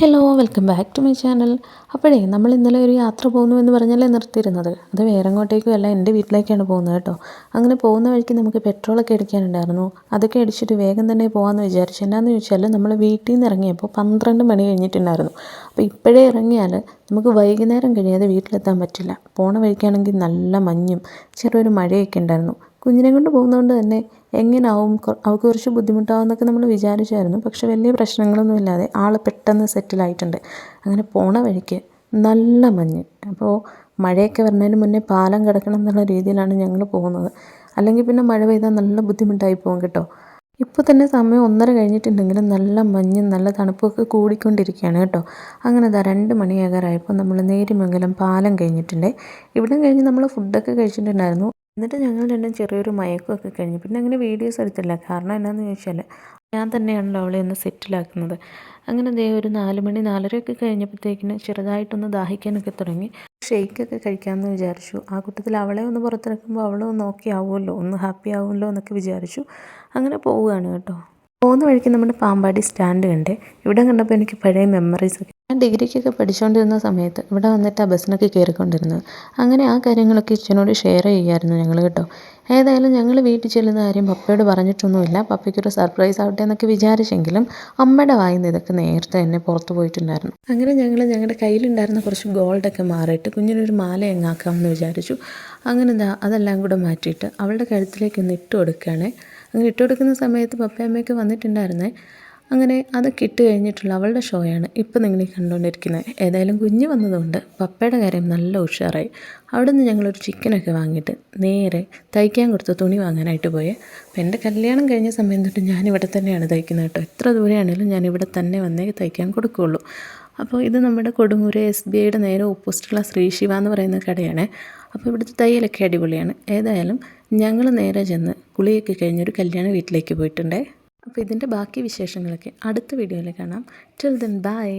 Hello welcome back to my channel. അപ്പോഴേ നമ്മൾ ഇന്നലെ ഒരു യാത്ര പോകുന്നു എന്ന് പറഞ്ഞല്ലേ നിർത്തിയിരുന്നത്. അത് വേറെ എങ്ങോട്ടേക്കും അല്ല, എൻ്റെ വീട്ടിലേക്കാണ് പോകുന്നത് കേട്ടോ. അങ്ങനെ പോകുന്ന വഴിക്ക് നമുക്ക് പെട്രോളൊക്കെ അടിക്കാനുണ്ടായിരുന്നു. അതൊക്കെ അടിച്ചിട്ട് വേഗം തന്നെ പോകാമെന്ന് വിചാരിച്ചു. എന്നാന്ന് ചോദിച്ചാൽ നമ്മൾ വീട്ടിൽ നിന്ന് ഇറങ്ങിയപ്പോൾ 12 മണി കഴിഞ്ഞിട്ടുണ്ടായിരുന്നു. അപ്പോൾ ഇപ്പോഴേ ഇറങ്ങിയാൽ നമുക്ക് വൈകുന്നേരം കഴിയാതെ വീട്ടിലെത്താൻ പറ്റില്ല. പോണ വഴിക്കാണെങ്കിൽ നല്ല മഞ്ഞും ചെറിയൊരു മഴയൊക്കെ ഉണ്ടായിരുന്നു. കുഞ്ഞിനെ കൊണ്ട് പോകുന്നതുകൊണ്ട് തന്നെ എങ്ങനെയാവും അവൾക്ക് കുറച്ച് ബുദ്ധിമുട്ടാവുമെന്നൊക്കെ നമ്മൾ വിചാരിച്ചായിരുന്നു. പക്ഷെ വലിയ പ്രശ്നങ്ങളൊന്നും ഇല്ലാതെ ആൾ പെട്ടെന്ന് സെറ്റിലായിട്ടുണ്ട്. അങ്ങനെ പോണ വഴിക്ക് നല്ല മഞ്ഞ്. അപ്പോൾ മഴയൊക്കെ വരുന്നതിന് മുന്നേ പാലം കിടക്കണം എന്നുള്ള രീതിയിലാണ് ഞങ്ങൾ പോകുന്നത്. അല്ലെങ്കിൽ പിന്നെ മഴ പെയ്താൽ നല്ല ബുദ്ധിമുട്ടായി പോകും കേട്ടോ. ഇപ്പോൾ തന്നെ സമയം 1:30 കഴിഞ്ഞിട്ടുണ്ടെങ്കിലും നല്ല മഞ്ഞും നല്ല തണുപ്പൊക്കെ കൂടിക്കൊണ്ടിരിക്കുകയാണ് കേട്ടോ. അങ്ങനെ 2 മണിയാകാറായപ്പോൾ നമ്മൾ നേരിമംഗലം പാലം കഴിഞ്ഞിട്ടുണ്ട്. ഇവിടം കഴിഞ്ഞ് നമ്മൾ ഫുഡൊക്കെ കഴിച്ചിട്ടുണ്ടായിരുന്നു. എന്നിട്ട് ഞങ്ങൾ രണ്ടും ചെറിയൊരു മയക്കമൊക്കെ കഴിഞ്ഞു. പിന്നെ അങ്ങനെ വീഡിയോസ് എടുത്തില്ല. കാരണം എന്താണെന്ന് ചോദിച്ചാൽ ഞാൻ തന്നെയാണല്ലോ അവളെ ഒന്ന് സെറ്റിലാക്കുന്നത്. അങ്ങനെ ഒരു 4 മണി 4:30 കഴിഞ്ഞപ്പോഴത്തേക്കിന് ചെറുതായിട്ടൊന്ന് ദാഹിക്കാനൊക്കെ തുടങ്ങി. ഷെയ്ക്കൊക്കെ കഴിക്കാമെന്ന് വിചാരിച്ചു. ആ കൂട്ടത്തിൽ അവളെ ഒന്ന് പുറത്തിറക്കുമ്പോൾ അവളും ഒന്ന് ഓക്കെ ആവുമല്ലോ, ഒന്ന് ഹാപ്പി ആവുമല്ലോ എന്നൊക്കെ വിചാരിച്ചു. അങ്ങനെ പോവുകയാണ് കേട്ടോ. പോകുന്ന വഴിക്ക് നമ്മുടെ പാമ്പാടി സ്റ്റാൻഡ് കണ്ടേ. ഇവിടെ കണ്ടപ്പോൾ എനിക്ക് പഴയ മെമ്മറീസ് ഒക്കെ. ഞാൻ ഡിഗ്രിക്കൊക്കെ പഠിച്ചുകൊണ്ടിരുന്ന സമയത്ത് ഇവിടെ വന്നിട്ട് ആ ബസ്സിനൊക്കെ കയറിക്കൊണ്ടിരുന്നത്. അങ്ങനെ ആ കാര്യങ്ങളൊക്കെ അച്ഛനോട് ഷെയർ ചെയ്യുമായിരുന്നു ഞങ്ങൾ കേട്ടോ. ഏതായാലും ഞങ്ങൾ വീട്ടിൽ ചെല്ലുന്ന കാര്യം പപ്പയോട് പറഞ്ഞിട്ടൊന്നുമില്ല. പപ്പയ്ക്കൊരു സർപ്രൈസ് ആവട്ടെ എന്നൊക്കെ വിചാരിച്ചെങ്കിലും അമ്മയുടെ വായിൽ നിന്ന് ഇതൊക്കെ നേരത്തെ തന്നെ പുറത്ത് പോയിട്ടുണ്ടായിരുന്നു. അങ്ങനെ ഞങ്ങളുടെ കയ്യിലുണ്ടായിരുന്ന കുറച്ച് ഗോൾഡൊക്കെ മാറിയിട്ട് കുഞ്ഞിനൊരു മാല എങ്ങാക്കാമെന്ന് വിചാരിച്ചു. അങ്ങനെ അതെല്ലാം കൂടെ മാറ്റിയിട്ട് അവളുടെ കഴുത്തിലേക്കൊന്ന് ഇട്ട് കൊടുക്കുകയാണേ. അങ്ങനെ ഇട്ട് കൊടുക്കുന്ന സമയത്ത് പപ്പയമ്മയൊക്കെ വന്നിട്ടുണ്ടായിരുന്നേ. അങ്ങനെ അതൊക്കെ ഇട്ട് കഴിഞ്ഞിട്ടുള്ള അവളുടെ ഷോയാണ് ഇപ്പം നിങ്ങളീ കണ്ടുകൊണ്ടിരിക്കുന്നത്. ഏതായാലും കുഞ്ഞ് വന്നതുകൊണ്ട് പപ്പയുടെ കാര്യം നല്ല ഉഷാറായി. അവിടെ നിന്ന് ഞങ്ങളൊരു ചിക്കനൊക്കെ വാങ്ങിയിട്ട് നേരെ തയ്ക്കാൻ കൊടുത്ത തുണി വാങ്ങാനായിട്ട് പോയേ. അപ്പം എൻ്റെ കല്യാണം കഴിഞ്ഞ സമയം തൊട്ട് ഞാനിവിടെ തന്നെയാണ് തയ്ക്കുന്നത് കേട്ടോ. എത്ര ദൂരെയാണെങ്കിലും ഞാനിവിടെ തന്നെ വന്നേ തയ്ക്കാൻ കൊടുക്കുകയുള്ളൂ. അപ്പോൾ ഇത് നമ്മുടെ കൊടുങ്ങൂര് SBIയുടെ നേരെ ഓപ്പോസിറ്റുള്ള ശ്രീ ശിവ എന്ന് പറയുന്ന കടയാണ്. അപ്പോൾ ഇവിടുത്തെ തയ്യലൊക്കെ അടിപൊളിയാണ്. ഏതായാലും ഞങ്ങൾ നേരെ ചെന്ന് കുളിയൊക്കെ കഴിഞ്ഞൊരു കല്യാണ വീട്ടിലേക്ക് പോയിട്ടുണ്ടേ. അപ്പോൾ ഇതിൻ്റെ ബാക്കി വിശേഷങ്ങളൊക്കെ അടുത്ത വീഡിയോയിൽ കാണാം. Till then bye.